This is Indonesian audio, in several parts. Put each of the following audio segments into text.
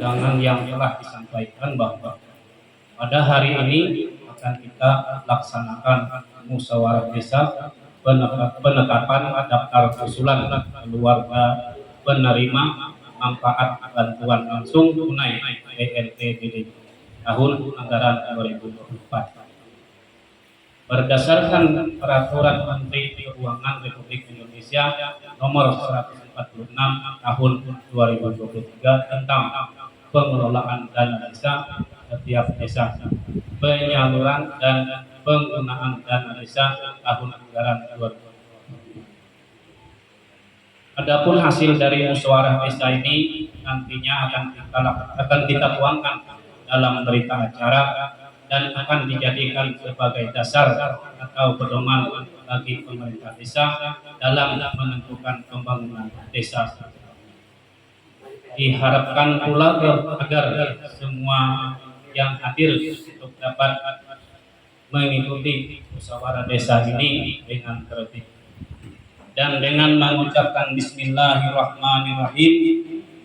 undangan yang telah disampaikan bahwa pada hari ini akan kita laksanakan musyawarah desa penetapan daftar usulan keluarga penerima manfaat bantuan langsung tunai PLTBD tahun anggaran 2024. Berdasarkan Peraturan Menteri Keuangan Republik Indonesia Nomor 146 Tahun 2023 tentang pengelolaan dana desa setiap desa, penyaluran dan penggunaan dana desa tahun anggaran 2024. Adapun hasil dari musyawarah desa ini nantinya akan kita tuangkan dalam berita acara dan akan dijadikan sebagai dasar atau pedoman bagi pemerintah desa dalam menentukan pembangunan desa. Diharapkan pula agar semua yang hadir untuk dapat mengikuti musyawarah desa ini dengan tertib dan dengan mengucapkan Bismillahirrahmanirrahim.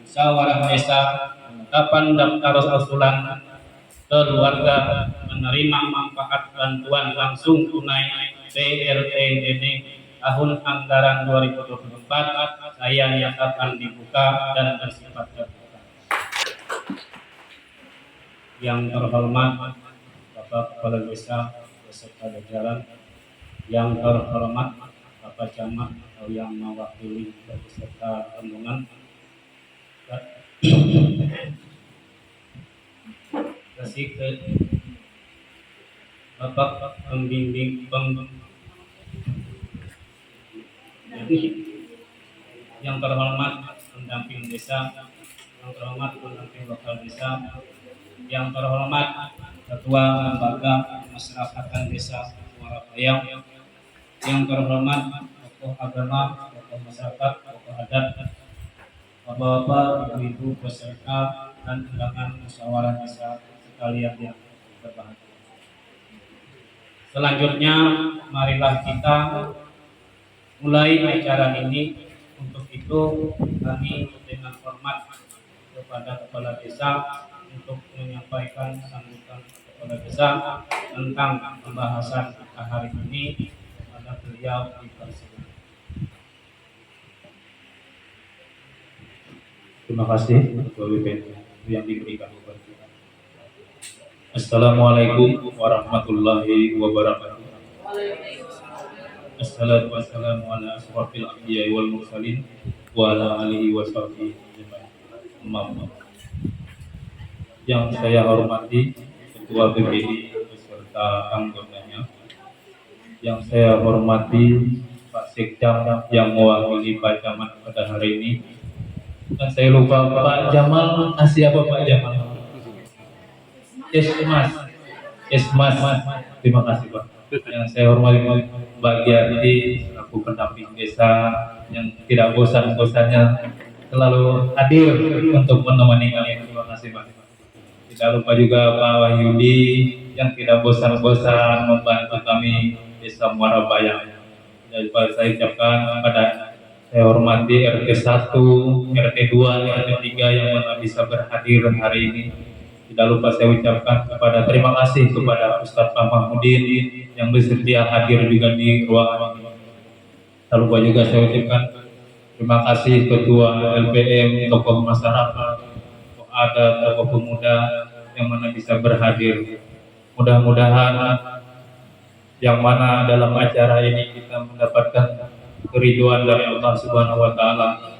Musyawarah desa penetapan daftar usulan keluarga menerima manfaat bantuan langsung tunai PLTBD tahun anggaran 2024 saya nyatakan dibuka dan bersifat terbuka. Yang terhormat Bapak Kepala Desa beserta jajaran, yang terhormat Bapak Camat atau yang mewakili beserta rombongan, kasih ke Bapak pembimbing yang terhormat pendamping desa, yang terhormat pendamping lokal desa, yang terhormat Ketua Lembaga Pemasyarakatan Desa Muara Bayam, yang terhormat tokoh agama, tokoh masyarakat, tokoh adat, bapak-bapak, ibu-ibu peserta dan undangan musyawarah desa sekalian yang berbahagia. Selanjutnya, marilah kita mulai acara ini. Untuk itu, kami dengan hormat kepada Kepala Desa untuk menyampaikan sambutan Kepala Desa tentang pembahasan kita hari ini kepada beliau dipersilakan. Terima kasih Ketua BPN yang diberikan kepada kita. Assalamualaikum warahmatullahi wabarakatuh. Assalatu wassalamu ala asrofil anbiya'i wal mursalin wa ala alihi wa sahbihi ajma'in. Yang saya hormati Ketua BPD beserta anggotanya, yang saya hormati Pak Sekjam yang mewakili Pak Camat pada hari ini, dan saya lupa Pak Jamal, apa Pak Jamal? Esmas. Terima kasih Pak. Yang saya hormati Mbak Giati selaku pendamping desa yang tidak bosan-bosannya selalu hadir untuk menemani kalian. Terima kasih Pak. Tidak lupa juga Pak Wahyudi yang tidak bosan-bosan membantu kami Desa Muara Bayam. Dan saya ucapkan kepada saya hormati RT 1, RT 2, RT 3 yang mana bisa berhadir hari ini. Tidak lupa saya ucapkan terima kasih kepada Ustadz Pak Mahmudin yang bersedia hadir juga di ruangan ini. Tidak lupa juga saya ucapkan terima kasih Ketua LPM, tokoh masyarakat, tokoh adat, tokoh pemuda yang mana bisa berhadir. Mudah-mudahan yang mana dalam acara ini kita mendapatkan keriduan dari Allah Subhanahu wa taala.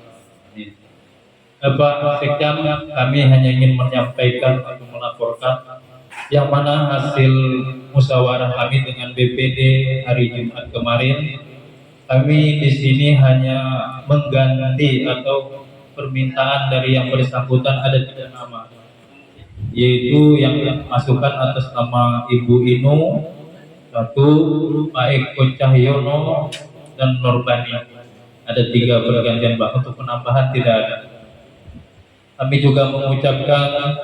Pak Sekjam, kami hanya ingin menyampaikan atau melaporkan yang mana hasil musyawarah kami dengan BPD hari Jumat kemarin. Kami di sini hanya mengganti atau permintaan dari yang bersangkutan ada 3 nama, yaitu yang masukkan atas nama Ibu Inu, satu Pak Eko Cahyono, dan Norbani. Ada 3 pergantian Pak, untuk penambahan tidak ada. Kami juga mengucapkan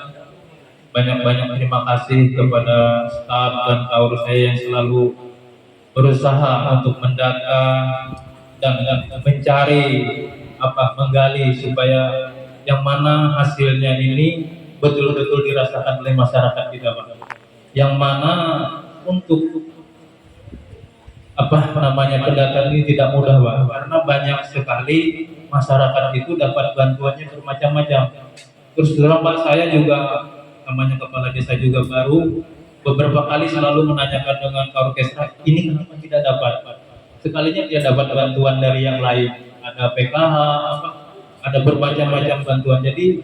banyak-banyak terima kasih kepada staf dan kaur saya yang selalu berusaha untuk mendata dan mencari menggali supaya yang mana hasilnya ini betul-betul dirasakan oleh masyarakat kita, Pak. Yang mana untuk pendataan ini tidak mudah, Pak, karena banyak sekali masyarakat itu dapat bantuannya bermacam-macam. Terus terang, Pak, saya juga namanya kepala desa juga baru, beberapa kali selalu menanyakan dengan Orkestra, ini kenapa tidak dapat? Sekalinya dia dapat bantuan dari yang lain, ada PKH, ada bermacam-macam bantuan. Jadi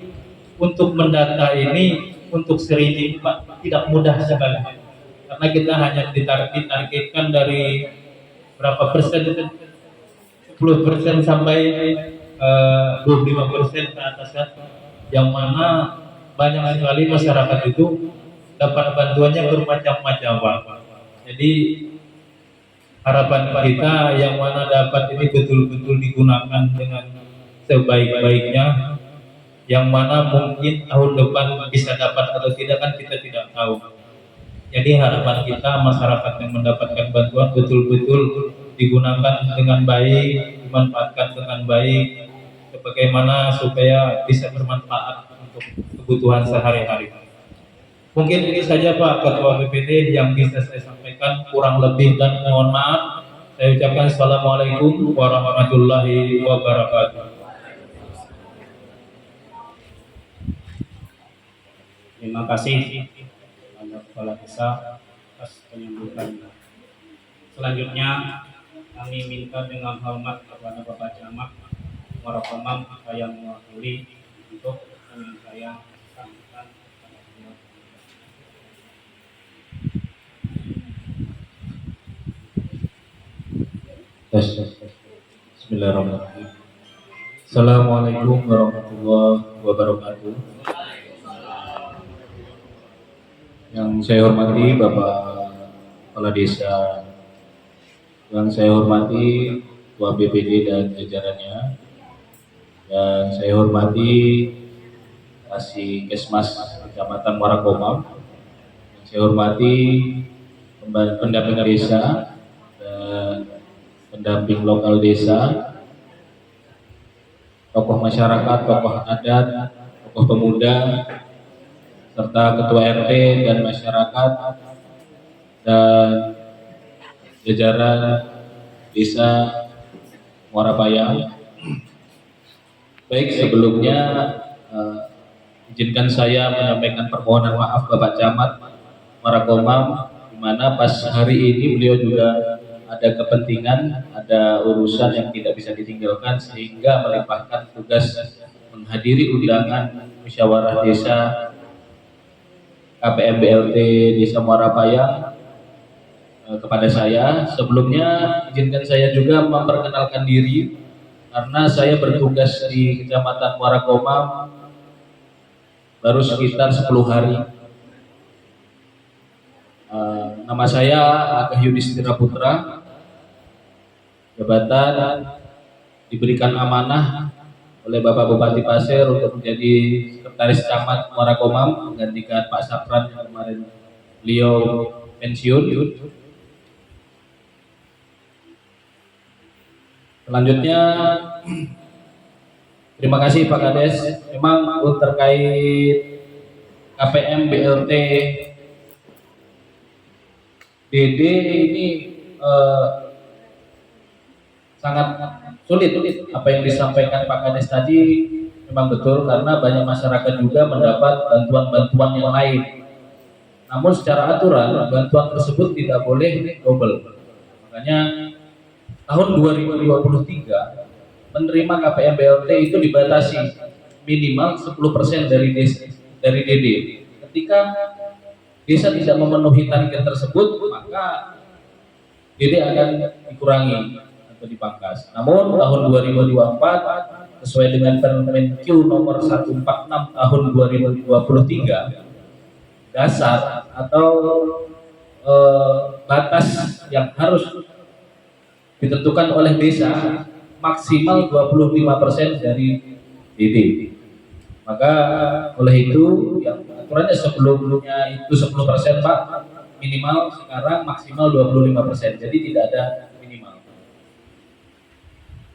untuk mendata ini untuk seri ini, Pak, tidak mudah sekali, karena kita hanya ditargetkan dari berapa persen, 10% sampai 25% ke atas, kan? Yang mana banyak sekali masyarakat itu dapat bantuannya bermacam-macam, Pak. Jadi harapan kita yang mana dapat ini betul-betul digunakan dengan sebaik-baiknya, yang mana mungkin tahun depan bisa dapat atau tidak kan kita tidak tahu. Jadi harapan kita masyarakat yang mendapatkan bantuan betul-betul digunakan dengan baik, dimanfaatkan dengan baik, bagaimana supaya bisa bermanfaat untuk kebutuhan sehari-hari. Mungkin ini saja, Pak Ketua BPD yang bisa saya sampaikan, kurang lebih dan mohon maaf. Saya ucapkan Assalamualaikum warahmatullahi wabarakatuh. Terima kasih kepada Kepala Desa atas penyambutannya. Selanjutnya kami minta dengan hormat kepada Bapak Camat Muara Komam yang mewakili untuk penyampaian sambutan kepada beliau. Bismillahirrahmanirrahim. Assalamualaikum warahmatullahi wabarakatuh. Yang saya hormati Bapak Kepala Desa, yang saya hormati Ketua BPD dan jajarannya, yang saya hormati Kasih Kesmas Kecamatan Muara Komam, yang saya hormati pendamping desa dan pendamping lokal desa, tokoh masyarakat, tokoh adat, tokoh pemuda, serta ketua RT dan masyarakat dan jajaran desa Muara Payang. Baik, sebelumnya izinkan saya menyampaikan permohonan maaf Bapak Camat Muara Komam, di mana pas hari ini beliau juga ada kepentingan, ada urusan yang tidak bisa ditinggalkan sehingga melimpahkan tugas menghadiri undangan musyawarah desa KPM BLT Desa Muara Payang kepada saya. Sebelumnya izinkan saya juga memperkenalkan diri, karena saya bertugas di Kecamatan Muara Komam baru sekitar 10 hari. Nama saya Agah Yudhistira Putra. Jabatan diberikan amanah oleh Bapak Bupati Pasir untuk menjadi Sekretaris Camat Muara Komam, menggantikan Pak Sapran yang kemarin beliau pensiun. Selanjutnya, terima kasih Pak Kades. Memang terkait KPM BLT DD ini sangat sulit. Apa yang disampaikan Pak Kades tadi memang betul, karena banyak masyarakat juga mendapat bantuan-bantuan yang lain. Namun secara aturan bantuan tersebut tidak boleh double. Makanya tahun 2023 penerima KPM BLT itu dibatasi minimal 10% dari DD. Ketika desa tidak memenuhi target tersebut, maka DD akan dikurangi atau dipangkas. Namun tahun 2024 sesuai dengan Permen Q nomor 146 tahun 2023, dasar atau batas yang harus ditentukan oleh desa maksimal 25% dari DD. Maka oleh itu yang aturannya sebelumnya itu 10% Pak, minimal, sekarang maksimal 25%. Jadi tidak ada minimal.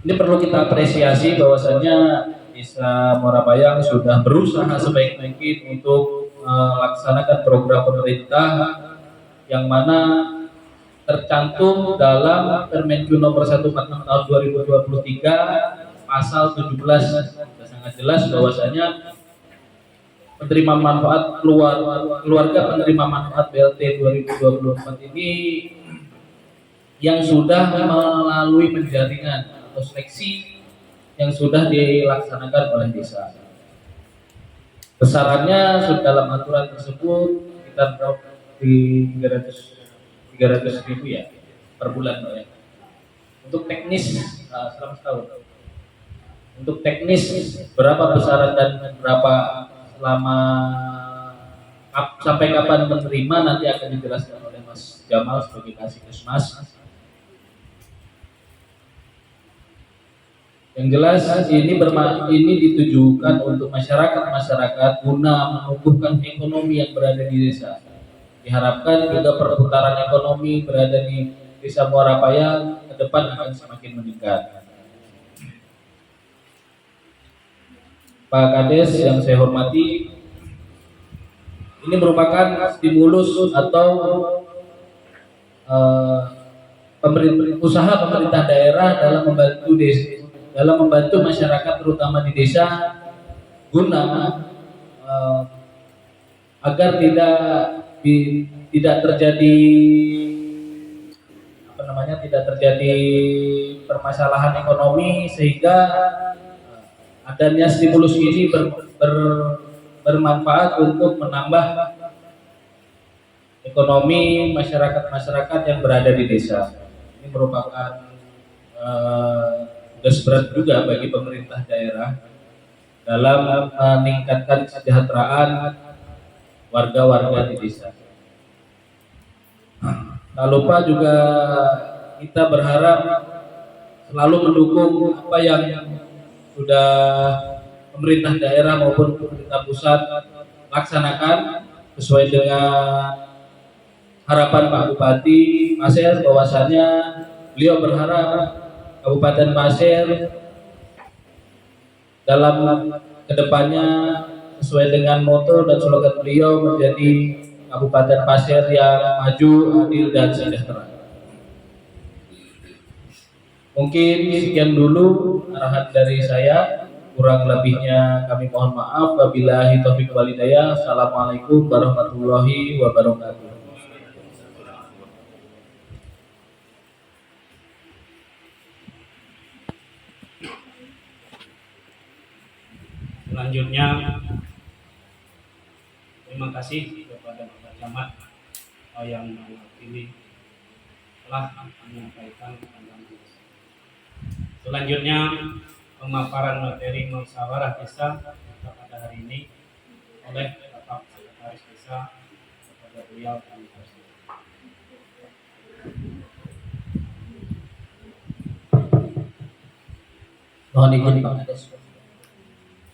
Ini perlu kita apresiasi bahwasanya di Desa Muara Bayang sudah berusaha sebaik mungkin untuk melaksanakan program pemerintah yang mana tercantum dalam Permenju nomor 146 tahun 2023 pasal 17 sudah sangat jelas bahwasanya penerima manfaat keluarga penerima manfaat BLT 2024 ini yang sudah melalui penjaringan atau seleksi yang sudah dilaksanakan oleh desa. Besarannya dalam aturan tersebut kita drop di 300 ribu ya per bulan ya. Untuk teknis selama setahun. Untuk teknis berapa besaran dan berapa selama sampai kapan menerima nanti akan dijelaskan oleh Mas Jamal sebagai Kasih. Yang jelas ini ditujukan untuk masyarakat guna menumbuhkan ekonomi yang berada di desa. Diharapkan juga perputaran ekonomi berada di Desa Muara Bayang ke depan akan semakin meningkat. Pak Kades yang saya hormati, ini merupakan stimulus atau usaha pemerintah daerah dalam membantu masyarakat terutama di desa guna agar tidak terjadi permasalahan ekonomi, sehingga adanya stimulus ini bermanfaat untuk menambah ekonomi masyarakat yang berada di desa. Ini merupakan tugas berat juga bagi pemerintah daerah dalam meningkatkan kesejahteraan warga-warga di desa. Tak lupa juga kita berharap selalu mendukung apa yang sudah pemerintah daerah maupun pemerintah pusat laksanakan sesuai dengan harapan Pak Bupati Pasir, bahwasannya beliau berharap Kabupaten Pasir dalam kedepannya sesuai dengan moto dan slogan beliau menjadi Kabupaten Pasir yang maju, adil, dan sejahtera. Mungkin sekian dulu arahan dari saya. Kurang lebihnya kami mohon maaf. Wabillahi taufiq wal hidayah. Assalamualaikum warahmatullahi wabarakatuh. Selanjutnya, terima kasih kepada Bapak Camat yang mewakili telah menyampaikan pandangan. Selanjutnya, pemaparan materi musyawarah desa pada hari ini oleh Bapak Sekretaris Desa kepada beliau kami persilakan. Mohon izin Pak Kades.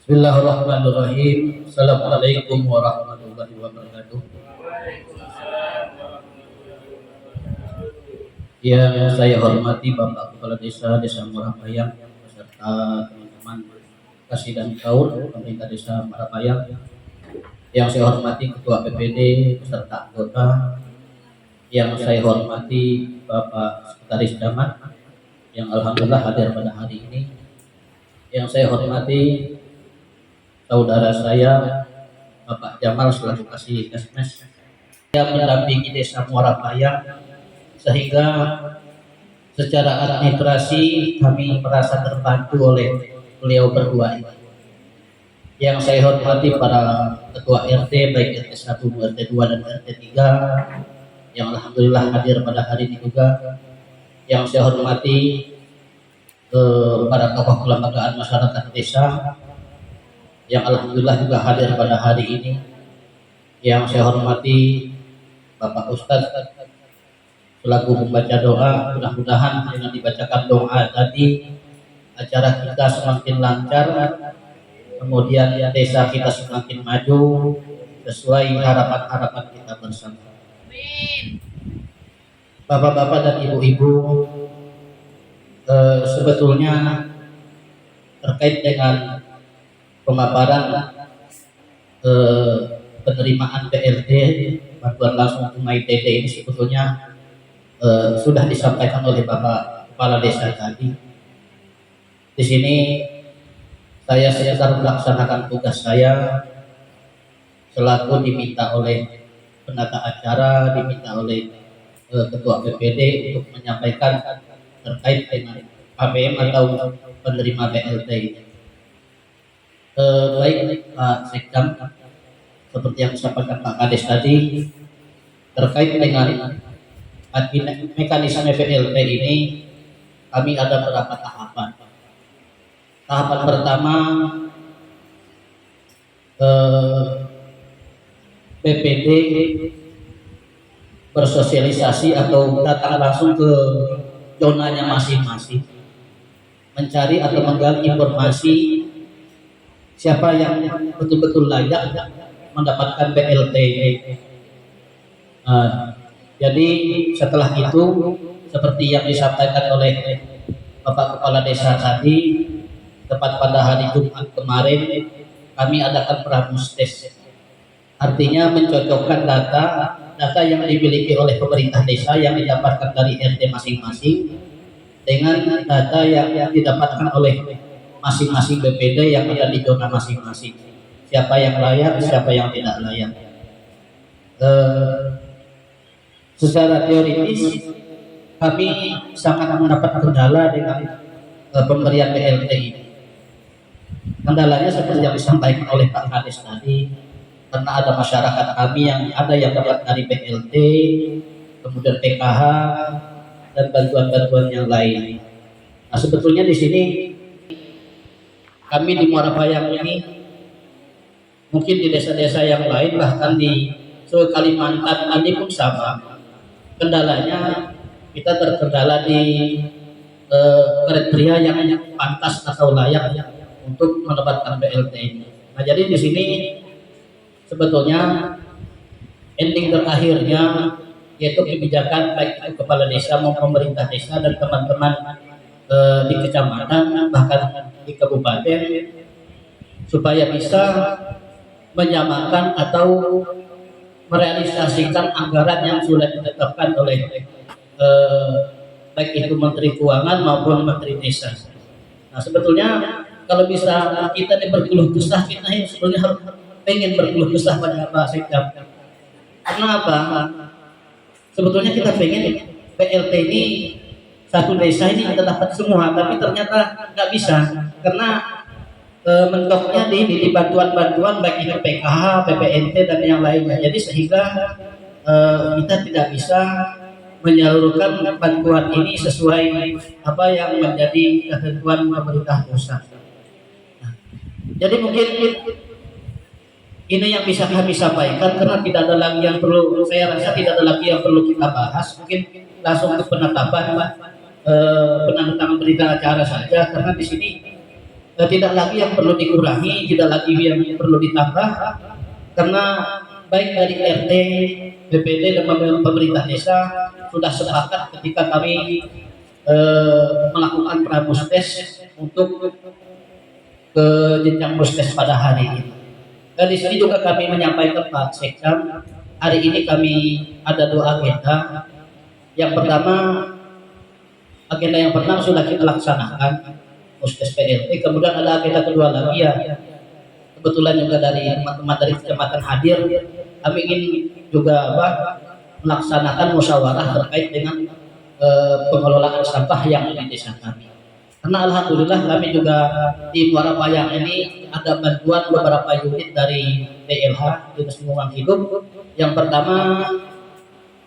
Bismillahirrahmanirrahim. Assalamualaikum warahmatullahi wabarakatuh. Yang saya hormati Bapak Kepala Desa Muara Bayang beserta teman-teman kasih dan kaur pemerintah Desa Muara Bayang. Yang saya hormati Ketua BPD beserta anggota. Yang saya hormati Bapak Sekretaris Camat yang alhamdulillah hadir pada hari ini. Yang saya hormati saudara saya Bapak Jamal selaku Kasih Kesmes yang mendampingi Desa Muara Bayang, sehingga secara administrasi kami merasa terbantu oleh beliau berdua ini. Yang saya hormati para ketua RT baik RT 1, RT 2 dan RT 3 yang alhamdulillah hadir pada hari ini juga. Yang saya hormati para tokoh kelembagaan masyarakat desa yang alhamdulillah juga hadir pada hari ini. Yang saya hormati Bapak Ustadz selaku membaca doa, mudah-mudahan dengan dibacakan doa tadi acara kita semakin lancar, kemudian desa kita semakin maju sesuai harapan-harapan kita bersama. Bapak-bapak dan ibu-ibu, sebetulnya terkait dengan pemaparan penerimaan BLT bantuan langsung tunai TD ini sebetulnya sudah disampaikan oleh Bapak Kepala Desa tadi. Di sini saya sedang melaksanakan tugas saya selaku diminta oleh penata acara, diminta oleh Ketua BPD untuk menyampaikan terkait dengan KPM atau penerima BLT ini. Baik Pak Sekdam, seperti yang disampaikan Pak Kades tadi terkait dengan mekanisme BLT ini, kami ada beberapa tahapan. Tahapan pertama, BPD bersosialisasi atau datang langsung ke zonanya masing-masing, mencari atau menggali informasi siapa yang betul-betul layak mendapatkan BLT. Jadi setelah itu, seperti yang disampaikan oleh Bapak Kepala Desa tadi, tepat pada hari Jumat kemarin kami adakan pramustes. Artinya mencocokkan data yang dimiliki oleh pemerintah desa yang didapatkan dari RT masing-masing dengan data yang didapatkan oleh masing-masing BPD yang ada di zona masing-masing. Siapa yang layak, siapa yang tidak layak. Secara teoritis kami sangat mendapat kendala dengan pemberian BLT ini. Kendalanya seperti yang disampaikan oleh Pak Kades tadi, karena ada masyarakat kami yang ada yang dapat dari BLT, kemudian PKH dan bantuan-bantuan yang lain. Nah, sebetulnya di sini kami di Muara Bayang ini, mungkin di desa-desa yang lain, bahkan di seluruh Kalimantan ini pun sama. Kendalanya kita terkendala di kriteria yang pantas atau layak untuk mendapatkan BLT ini. Nah, jadi di sini sebetulnya ending terakhirnya yaitu kebijakan baik itu kepala desa maupun pemerintah desa dan teman-teman di kecamatan bahkan di kabupaten supaya bisa menyamakan atau merealisasikan anggaran yang sudah ditetapkan oleh baik itu Menteri Keuangan maupun Menteri Desa. Nah, sebetulnya kalau bisa kita berkeluh kesah, kita sebetulnya harus pengen berkeluh kesah pada Pak Sekdam. Karena apa? Sebetulnya kita pengen PLT ini satu desa ini kita dapat semua, tapi ternyata nggak bisa karena mentoknya di bantuan-bantuan baik itu PKH, PPNT dan yang lainnya. Jadi sehingga kita tidak bisa menyalurkan bantuan ini sesuai apa yang menjadi ketentuan pemerintah pusat. Nah, jadi mungkin ini yang bisa kami sampaikan karena tidak ada lagi yang perlu, saya rasa tidak ada lagi yang perlu kita bahas. Mungkin langsung ke penetapan penandatangan berita acara saja karena di sini tidak lagi yang perlu dikurangi, tidak lagi yang perlu ditambah karena baik dari RT, BPD dan pemerintah desa sudah sepakat ketika kami melakukan pramustes untuk ke jenjang mustes pada hari ini. Dan di sini juga kami menyampaikan Pak Sekdam, hari ini kami ada 2 agenda. Yang pertama, agenda yang pertama sudah kita laksanakan mustes PLT, kemudian ada agenda kedua lagi ya. Kebetulan juga dari teman-teman dari kecamatan hadir, kami ingin juga melaksanakan musyawarah terkait dengan pengelolaan sampah yang di desa kami. Karena alhamdulillah kami juga di Muara Bayang ini ada bantuan beberapa unit dari DLH, Dinas Lingkungan Hidup. Yang pertama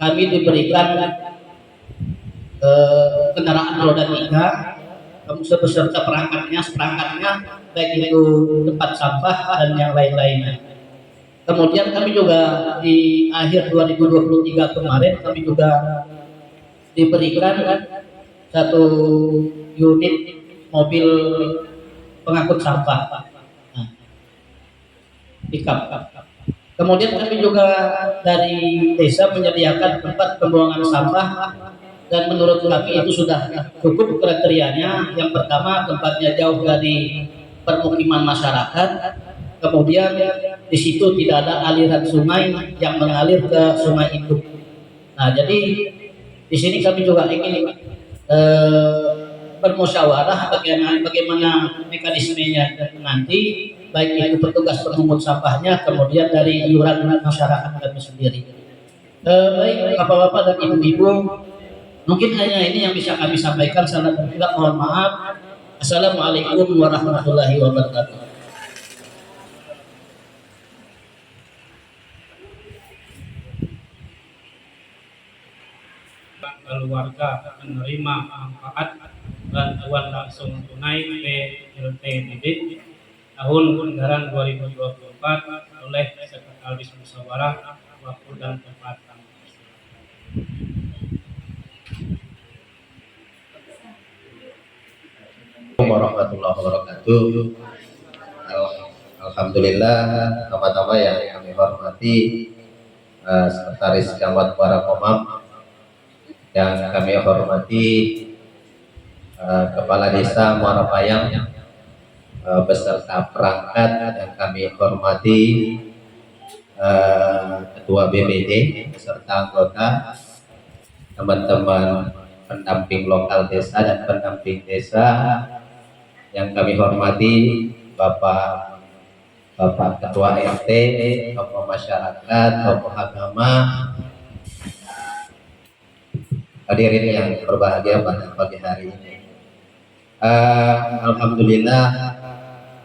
kami diberikan kendaraan roda 3 beserta seperangkatnya baik itu tempat sampah dan yang lain-lainnya. Kemudian kami juga di akhir 2023 kemarin kami juga diberikan 1 unit mobil pengangkut sampah, pickup. Kemudian kami juga dari desa menyediakan tempat pembuangan sampah dan menurut kami itu sudah cukup kriterianya. Yang pertama tempatnya jauh dari permukiman masyarakat. Kemudian di situ tidak ada aliran sungai yang mengalir ke Sungai Induk. Nah, jadi di sini kami juga ingin bermusyawarah bagaimana mekanismenya nanti, baik itu petugas pemungut sampahnya, kemudian dari iuran masyarakat kami sendiri. Baik bapak-bapak dan ibu-ibu, mungkin hanya ini yang bisa kami sampaikan. Salam dan juga mohon maaf. Assalamualaikum warahmatullahi wabarakatuh. Keluarga menerima manfaat bantuan langsung tunai PLTDD tahun anggaran 2024 oleh Sekretaris Musyawarah Waktu dan Tempat. Warahmatullahi wabarakatuh. Alhamdulillah, teman-teman yang kami hormati, Sekretaris Camat Warakomam, yang kami hormati Kepala Desa Muara Payang beserta perangkat, dan kami hormati Ketua BPD beserta anggota, teman-teman pendamping lokal desa dan pendamping desa yang kami hormati, Bapak Ketua RT, tokoh masyarakat, tokoh agama, hadirin yang berbahagia pada pagi hari ini. Alhamdulillah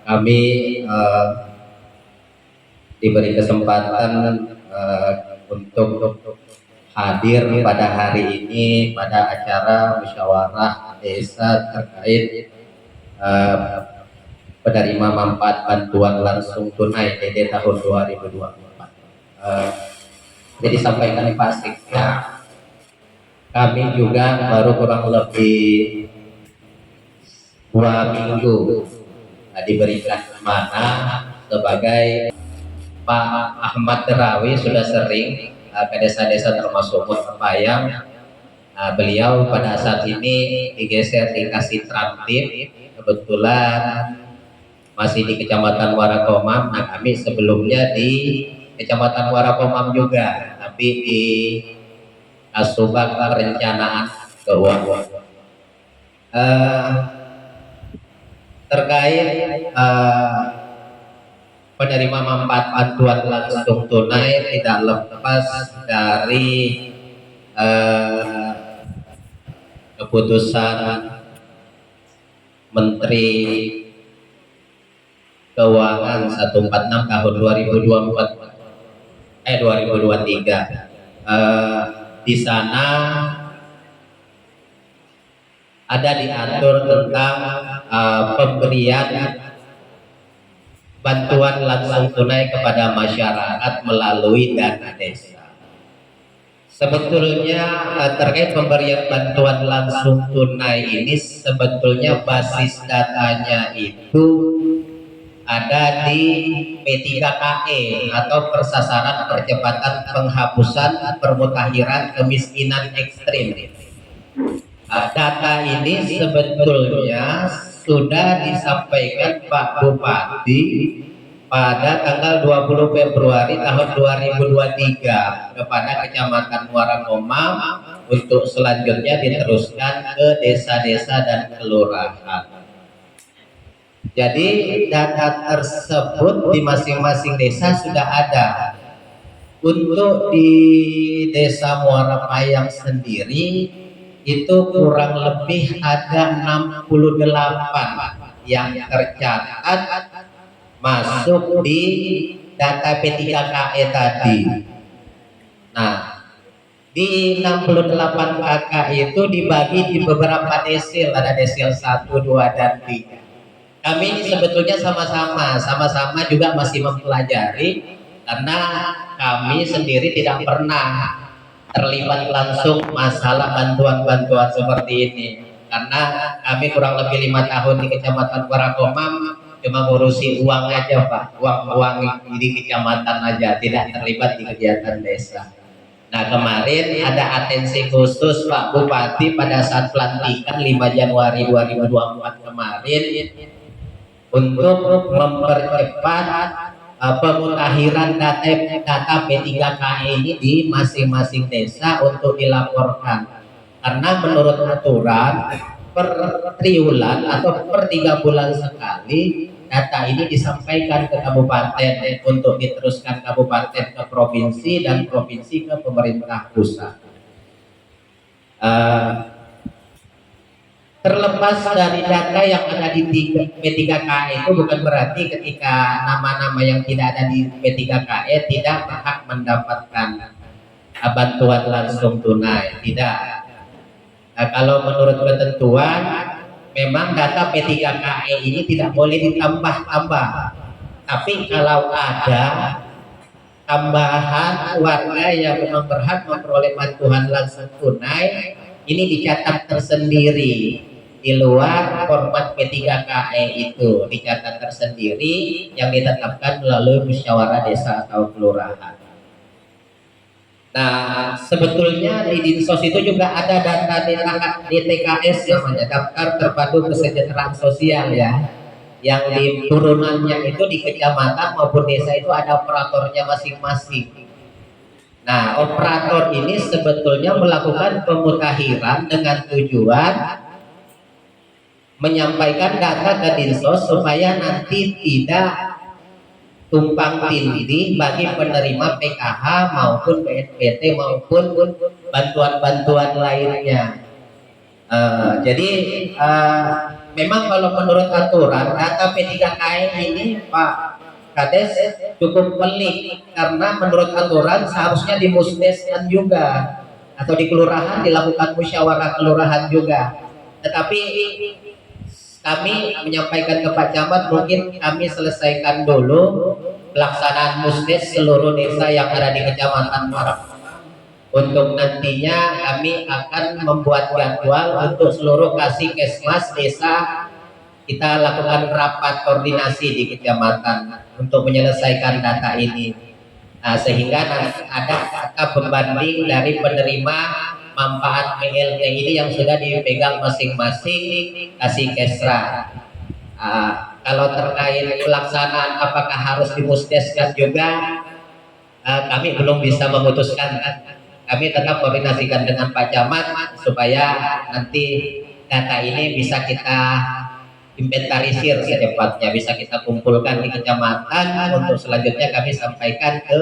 kami diberi kesempatan untuk hadir pada hari ini pada acara musyawarah desa terkait penerima manfaat bantuan langsung tunai DD tahun 2024. Jadi sampaikan Pak Sekda, kami juga baru kurang lebih 2 minggu diberikan amanah sebagai Pak Ahmad Terawi sudah sering ke desa-desa termasuk Muara Payang. Beliau pada saat ini digeser dikasih Tramtip, kebetulan masih di Kecamatan Warakomam. Nah, kami sebelumnya di Kecamatan Warakomam juga, tapi di Subag Perencanaan Keuangan. Terkait penerima manfaat bantuan langsung tunai tidak lepas dari keputusan Menteri Keuangan 146 tahun 2023. Di sana ada diatur tentang pemberian bantuan langsung tunai kepada masyarakat melalui dana desa. Sebetulnya terkait pemberian bantuan langsung tunai ini sebetulnya basis datanya itu ada di P3KE atau Persasaran Percepatan Penghapusan Permutahiran Kemiskinan Ekstrim. Data ini sebetulnya sudah disampaikan Pak Bupati pada tanggal 20 Februari tahun 2023 kepada Kecamatan Warakomam untuk selanjutnya diteruskan ke desa-desa dan kelurahan. Jadi data tersebut di masing-masing desa sudah ada. Untuk di Desa Muara Payang sendiri itu kurang lebih ada 68 yang tercatat masuk di data P3KE tadi. Nah, di 68 KK itu dibagi di beberapa desil, ada desil 1, 2, dan 3. Kami ini sebetulnya sama-sama juga masih mempelajari, karena kami sendiri tidak pernah terlibat langsung masalah bantuan-bantuan seperti ini, karena kami kurang lebih 5 tahun di Kecamatan Warakomam cuma ngurusi uang aja Pak, uang di kecamatan aja, tidak terlibat di kegiatan desa. Nah, kemarin ada atensi khusus Pak Bupati pada saat pelantikan 5 Januari 2024 kemarin untuk mempercepat pemutahiran data P3KE ini di masing-masing desa untuk dilaporkan. Karena menurut aturan per triwulan atau per 3 bulan sekali data ini disampaikan ke kabupaten untuk diteruskan kabupaten ke provinsi dan provinsi ke pemerintah pusat. Terlepas dari data yang ada di P3KE itu bukan berarti ketika nama-nama yang tidak ada di P3KE tidak berhak mendapatkan bantuan langsung tunai. Tidak. Nah, kalau menurut ketentuan memang data P3KE ini tidak boleh ditambah-tambah. Tapi kalau ada tambahan warga yang memang berhak memperoleh bantuan langsung tunai, ini dicatat tersendiri di luar format P3KE itu, dicatat tersendiri yang ditetapkan melalui musyawarah desa atau kelurahan. Nah, sebetulnya di Dinsos itu juga ada data DTKS namanya, daftar terpadu kesejahteraan sosial ya, yang di turunannya itu di kecamatan maupun desa itu ada operatornya masing-masing. Nah, operator ini sebetulnya melakukan pemutakhiran dengan tujuan menyampaikan data ke Dinsos supaya nanti tidak tumpang tindih bagi penerima PKH maupun BNPT maupun bantuan-bantuan lainnya. Jadi memang kalau menurut aturan data P3KE ini Pak Kades cukup pelik, karena menurut aturan seharusnya di musdeskan juga atau di kelurahan dilakukan musyawarah kelurahan juga. Tetapi kami menyampaikan ke Pak Camat, mungkin kami selesaikan dulu pelaksanaan musdes seluruh desa yang ada di Kecamatan Marap. Untuk nantinya kami akan membuat jadwal untuk seluruh Kasih-Kesmas desa, kita lakukan rapat koordinasi di kecamatan untuk menyelesaikan data ini. Nah, sehingga ada data pembanding dari penerima manfaat PLT ini yang sudah dipegang masing-masing Kasih-Kesra. Kalau terkait pelaksanaan apakah harus dimusdeskan juga, kami belum bisa memutuskan. Kami tetap koordinasikan dengan Pak Camat supaya nanti data ini bisa kita inventarisir secepatnya, bisa kita kumpulkan di kecamatan untuk selanjutnya kami sampaikan ke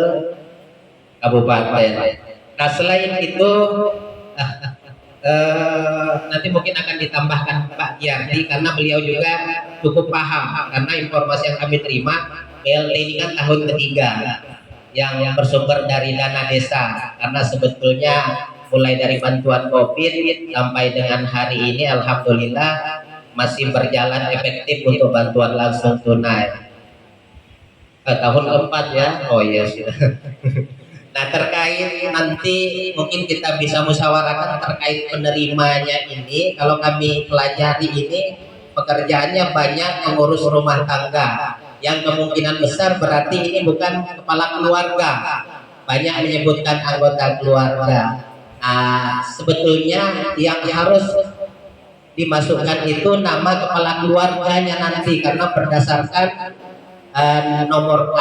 kabupaten. Nah, selain itu nanti mungkin akan ditambahkan Pak Giardi karena beliau juga cukup paham, karena informasi yang kami terima PLT ini kan tahun ketiga yang bersumber dari dana desa, karena sebetulnya mulai dari bantuan COVID sampai dengan hari ini alhamdulillah masih berjalan efektif untuk bantuan langsung tunai. Tahun keempat ya, oh iya sudah. Nah, terkait nanti mungkin kita bisa musyawarahkan terkait penerimanya ini. Kalau kami pelajari ini pekerjaannya banyak mengurus rumah tangga, yang kemungkinan besar berarti ini bukan kepala keluarga, banyak menyebutkan anggota keluarga. Nah, sebetulnya yang harus dimasukkan itu nama kepala keluarganya nanti, karena berdasarkan nomor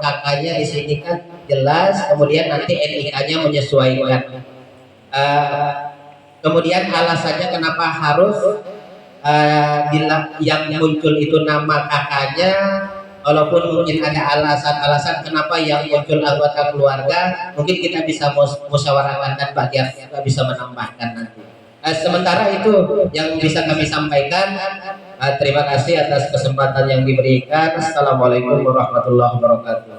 kakaknya di sini kan jelas, kemudian nanti NIK-nya menyesuaikan. Kemudian alasannya kenapa harus yang muncul itu nama kakaknya, walaupun mungkin ada alasan-alasan kenapa yang muncul anggota keluarga, mungkin kita bisa musyawarahkan dan bagian kita bisa menambahkan nanti. Sementara itu yang bisa kami sampaikan. Terima kasih atas kesempatan yang diberikan. Assalamualaikum warahmatullahi wabarakatuh.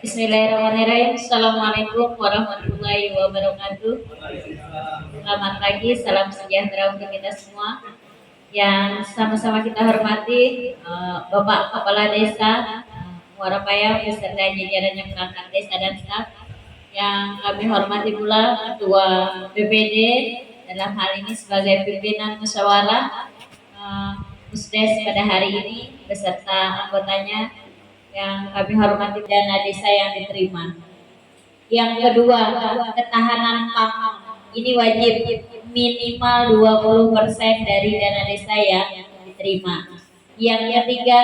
Bismillahirrahmanirrahim. Assalamualaikum warahmatullahi wabarakatuh. Selamat pagi, salam sejahtera untuk kita semua. Yang sama-sama kita hormati Bapak Kepala Desa Muara Payang beserta jajarannya perangkat desa dan staf. Yang kami hormati pula Ketua BPD dalam hal ini sebagai pimpinan musyawarah Musdes pada hari ini beserta anggotanya yang kami hormati dana desa yang diterima. Yang kedua, ketahanan pangan ini wajib minimal 20% dari dana desa yang diterima. Yang ketiga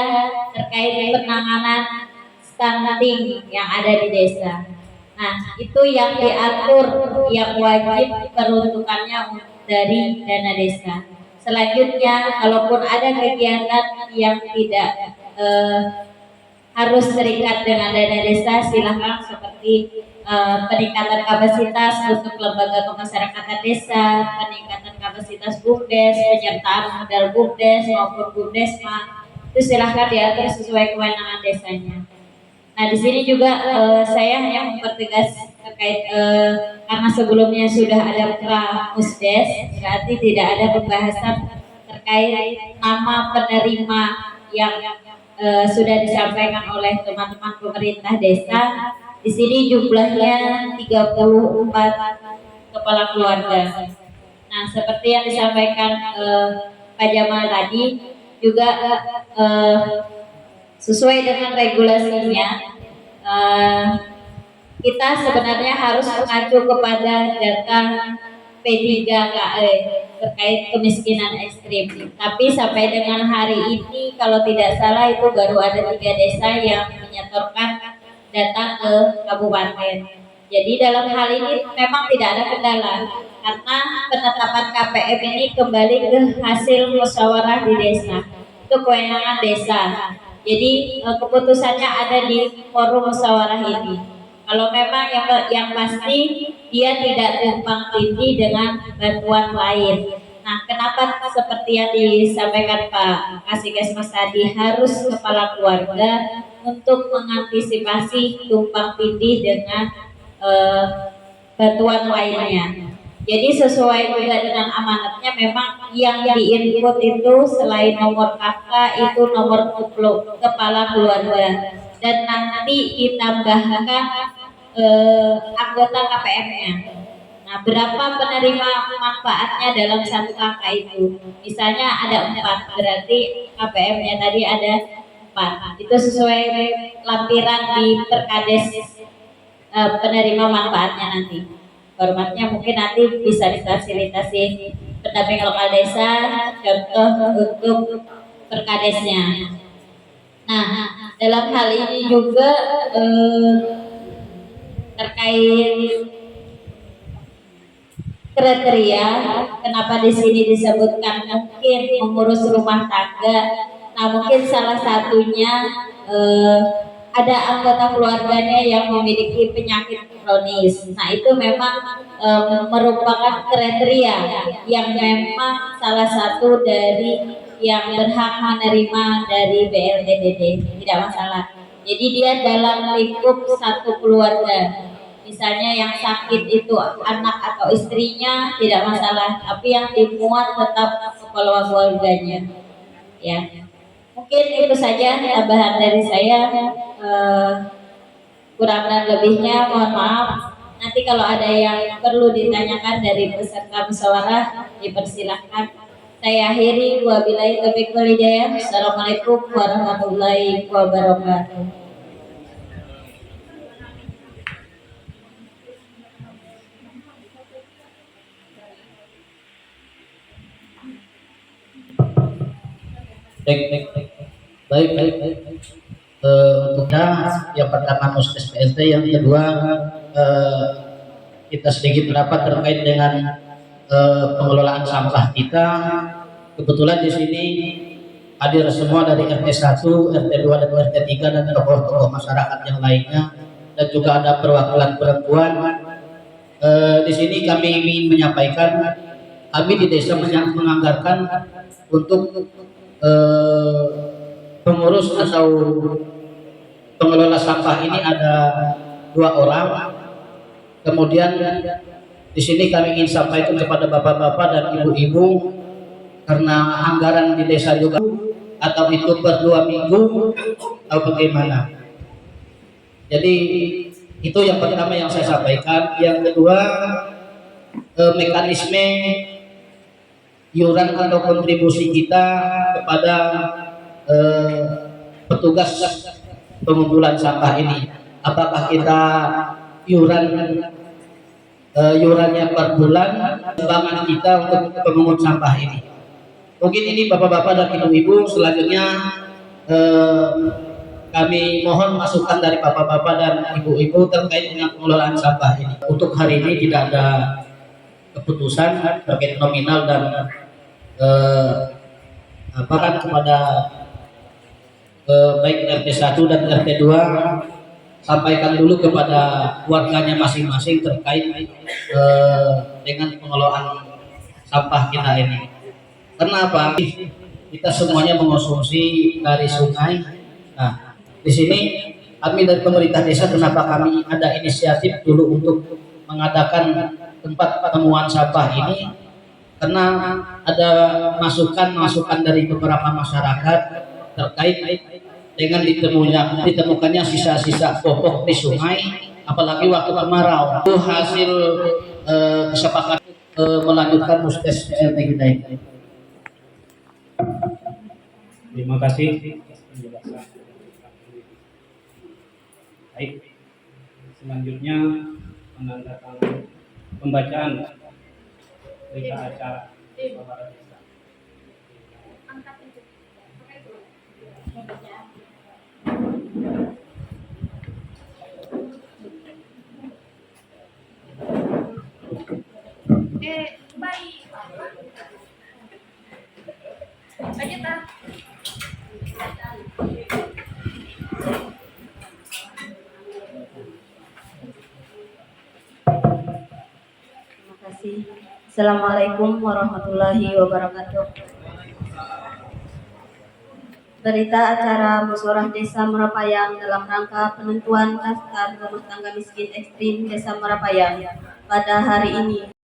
terkait penanganan stunting yang ada di desa. Nah, itu yang diatur yang wajib peruntukannya dari dana desa. Selanjutnya, kalaupun ada kegiatan yang tidak harus terikat dengan dana desa, silahkan seperti peningkatan kapasitas untuk lembaga kemasyarakatan desa, peningkatan kapasitas BUMDes, penyertaan modal BUMDes maupun BUMDesma, itu silahkan diatur sesuai kewenangan desanya. Nah, di sini juga saya hanya mempertegas terkait karena sebelumnya sudah ada Pramusdes, berarti tidak ada pembahasan terkait nama penerima yang sudah disampaikan oleh teman-teman pemerintah desa. Di sini jumlahnya 34 kepala keluarga. Nah, seperti yang disampaikan Pak Jamal tadi, juga sesuai dengan regulasinya, kita sebenarnya harus mengacu kepada data P3KE terkait kemiskinan ekstrim. Tapi sampai dengan hari ini, kalau tidak salah itu baru ada 3 desa yang menyetorkan data ke kabupaten. Jadi dalam hal ini memang tidak ada kendala, karena penetapan KPM ini kembali ke hasil musyawarah di desa. Itu kewenangan desa. Jadi keputusannya ada di forum musyawarah ini. Kalau memang yang pasti dia tidak tumpang tindih dengan bantuan lain. Nah, kenapa seperti yang disampaikan Pak Kasih tadi harus kepala keluarga untuk mengantisipasi tumpang tindih dengan bantuan lainnya. Jadi sesuai juga dengan amanatnya, memang yang diinput itu selain nomor kakak itu nomor kepala keluarga, dan nanti ditambahkan anggota KPM-nya. Nah, berapa penerima manfaatnya dalam satu kakak itu? Misalnya ada 4, berarti KPM-nya tadi ada 4. Itu sesuai lampiran di Perkades penerima manfaatnya nanti. Formatnya mungkin nanti bisa difasilitasi pendamping lokal desa, contoh untuk Perkadesnya. Nah, dalam hal ini juga terkait kriteria, kenapa di sini disebutkan mungkin mengurus rumah tangga. Nah, mungkin salah satunya ada anggota keluarganya yang memiliki penyakit kronis. Nah, itu memang merupakan kriteria yang memang salah satu dari yang berhak menerima dari BLTDD, tidak masalah. Jadi dia dalam lingkup satu keluarga. Misalnya yang sakit itu anak atau istrinya tidak masalah, tapi yang dimuat tetap kepala keluarganya. Ya, mungkin itu saja tambahan dari saya. Kurang dan lebihnya mohon maaf. Nanti kalau ada yang perlu ditanyakan dari peserta musyawarah, dipersilahkan. Saya akhiri, wabillahi taufiq wal hidayah. Assalamualaikum warahmatullahi wabarakatuh. Baik. Untuknya yang pertama Musdes PLT, yang kedua kita sedikit pendapat terkait dengan pengelolaan sampah kita. Kebetulan di sini hadir semua dari RT 1, RT 2 dan RT 3 dan tokoh-tokoh masyarakat yang lainnya, dan juga ada perwakilan perempuan. Di sini kami ingin menyampaikan, kami di desa menganggarkan untuk pengurus atau pengelola sampah ini ada 2 orang. Kemudian di sini kami ingin sampaikan kepada bapak-bapak dan ibu-ibu, karena anggaran di desa juga, atau itu per 2 minggu atau bagaimana. Jadi itu yang pertama yang saya sampaikan. Yang kedua, mekanisme iuran atau kontribusi kita kepada petugas pengumpulan sampah ini. Apakah kita iuran yurannya per bulan sumbangan kita untuk pemungut sampah ini. Mungkin ini bapak-bapak dan ibu-ibu. Selanjutnya kami mohon masukan dari bapak-bapak dan ibu-ibu terkait dengan pengelolaan sampah ini. Untuk hari ini tidak ada keputusan terkait nominal dan apakah kepada baik RT 1 dan RT 2 sampaikan dulu kepada warganya masing-masing terkait dengan pengelolaan sampah kita ini. Kenapa? Kita semuanya mengonsumsi dari sungai. Nah, di sini kami dari pemerintah desa, kenapa kami ada inisiatif dulu untuk mengadakan tempat penemuan sampah ini? Karena ada masukan dari beberapa masyarakat terkait dengan ditemukannya sisa-sisa popok di sungai, apalagi waktu kemarau. Itu hasil kesepakatan melanjutkan muskes PLT kita ini. Terima kasih atas penjelasan. Baik, selanjutnya menandatangan pembacaan berita acara musyawarah desa. Terima kasih. Assalamualaikum warahmatullahi wabarakatuh. Berita acara musyawarah desa Merapayang dalam rangka penentuan daftar rumah tangga miskin ekstrim desa Merapayang pada hari ini